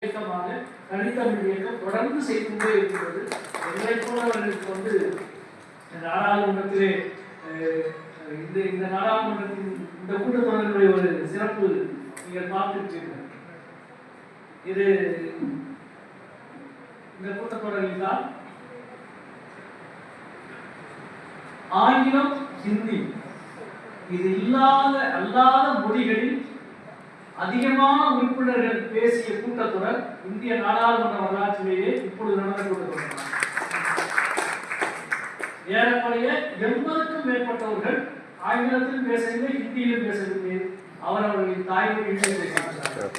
இயக்கமாக தனித்தமிழ் இயக்கம் தொடர்ந்து செய்துகொண்டே இருக்கிறது. எங்களை போன்றவர்களுக்கு நாடாளுமன்றத்திலே இந்த நாடாளுமன்றத்தின் இந்த கூட்டத்தொடர்களுடைய ஒரு சிறப்பு நீங்கள் பார்த்திருப்பீர்கள். இது இந்த கூட்டத்தொடரில் தான் ஆங்கிலம், ஹிந்தி இது அல்லாத மொழிகளில் அதிகமான உறுப்பினர்கள் பேசிய கூட்டத்தொடர் இந்திய நாடாளுமன்ற வரலாற்றிலேயே இப்பொழுது நடந்த கூட்டத்தொடர். ஏறக்குறைய 80க்கும் மேற்பட்டவர்கள் ஆங்கிலத்திலும் பேசவில்லை, ஹிந்தியிலும் பேசவில்லை, அவரவர்களின் தாய்மொழியிலே பேசுகிறார்கள்.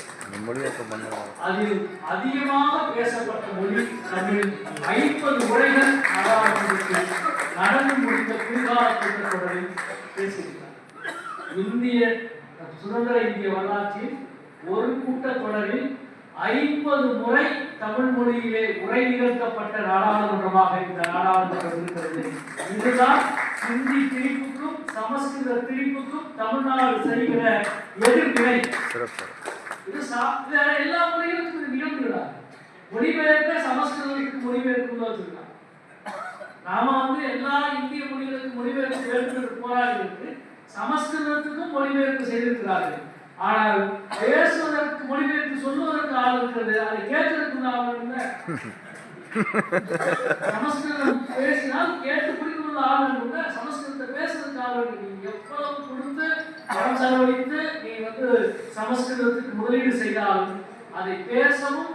அதில் அதிகமாக பேசப்பட்ட மொழி தமிழ். 50 முறைகள் நாடாளுமன்றத்தில் நடந்து முடிந்த குளிர்கால கூட்டத்தொடரில் பேசுகிறார். இந்திய சுதந்திர இந்திய வரலாற்றில் ஒரு கூட்டத்தொடரில் 50 முறை தமிழ் மொழியிலே உரை நிகழ்த்தப்பட்ட நாடாளுமன்றமாக இந்த நாடாளுமன்றம் இருக்கிறது. இதுதான் ஹிந்தி திணிப்புக்கும் சமஸ்கிருத திணிப்புக்கும் தமிழ்நாடு செய்கிற எதிர்வினை. இது எல்லா மொழிகளுக்கும் நிகழ்ந்துகிறார். மொழிபெயர்ப்பே சமஸ்கிருதத்துக்கு மொழிபெயர்ப்பு வச்சிருக்காங்க. நாம எல்லா இந்திய மொழிகளுக்கு மொழிபெயர்ப்பு வேண்டும் போராடுகிறது. சமஸ்கிருதத்துக்கும் மொழிபெயர்ப்பு செய்திருக்கிறார்கள். ஆனால் பேசுவதற்கு மொழிபெயர்ப்பு சொல்வதற்கு ஆள் இருக்கிறது, அதை கேட்கறதுக்கு ஆள் இல்லை. சமஸ்கிருதம் பேசினால் கேட்டு பிடிக்கணும் ஆள் இல்லை, சமஸ்கிருதத்தை பேசுறதுக்கு ஆள் இருக்கு. நீங்க எவ்வளவு கொடுத்து பணம் செலவழித்து நீ சமஸ்கிருதத்துக்கு முதலீடு செய்தாலும் அதை பேசவும்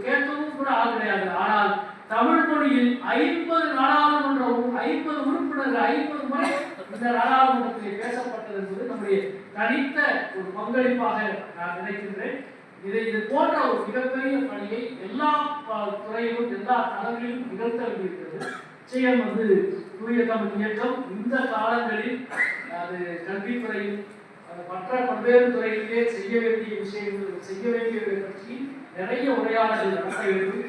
கேட்கவும் கூட ஆள் கிடையாது. ஆனால் தமிழ் மொழியில் 50 நாடாளுமன்றம் 50 உறுப்பினர்கள் 50 முறை இந்த நாடாளுமன்றத்தில் பேசப்பட்டது என்பது நம்முடைய தனித்த ஒரு பங்களிப்பாக நான் நினைக்கின்றேன். இது போன்ற ஒரு மிகப்பெரிய பணியை எல்லா துறையிலும் எல்லா தளங்களிலும் நிகழ்த்த வேண்டியிருக்கிறது. நிச்சயம் தூய தமிழ் இயக்கம் இந்த காலங்களில் அது கல்வித்துறையில் மற்ற பல்வேறு துறைகளிலே செய்ய வேண்டிய விஷயங்கள் செய்ய வேண்டியதை பற்றி நிறைய உரையாடல்கள் நடத்த வேண்டும்,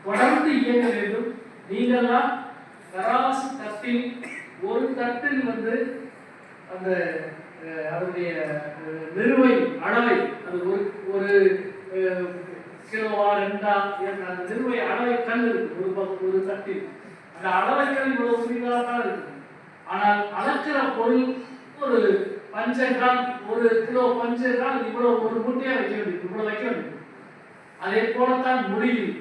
தொடர்ந்து இயங்க வேண்டும். நீங்கள் தான் தராசு தட்டில் ஒரு தட்டில் அந்த அதனுடைய நிறுவை அளவை அது ஒரு கிலோவா 2 அந்த நிறுவை அளவை கல் இருக்கு ஒரு தட்டில். அந்த அளவைக்கல் இவ்வளவு சிறிதாக தான் இருக்கு. ஆனால் அளக்கிற பொருள் ஒரு பஞ்சு என்றால் 1 கிலோ பஞ்சு என்றால் இவ்வளவு ஒரு மூட்டையா வைக்க வேண்டியது, இவ்வளவு வைக்க வேண்டியது. அதே போலத்தான் மொழியில்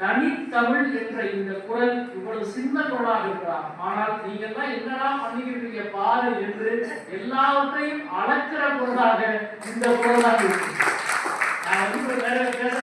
தனித்தமிழ் என்ற இந்த குரல் இவ்வளவு சின்ன குரலாக இருக்கிறார். ஆனால் நீங்க எல்லாம் என்னடா பண்ணிக்கிறீங்க பாரு என்று எல்லாவற்றையும் அளக்கிற குரலாக இந்த குரலாக இருக்கு. நான் வேற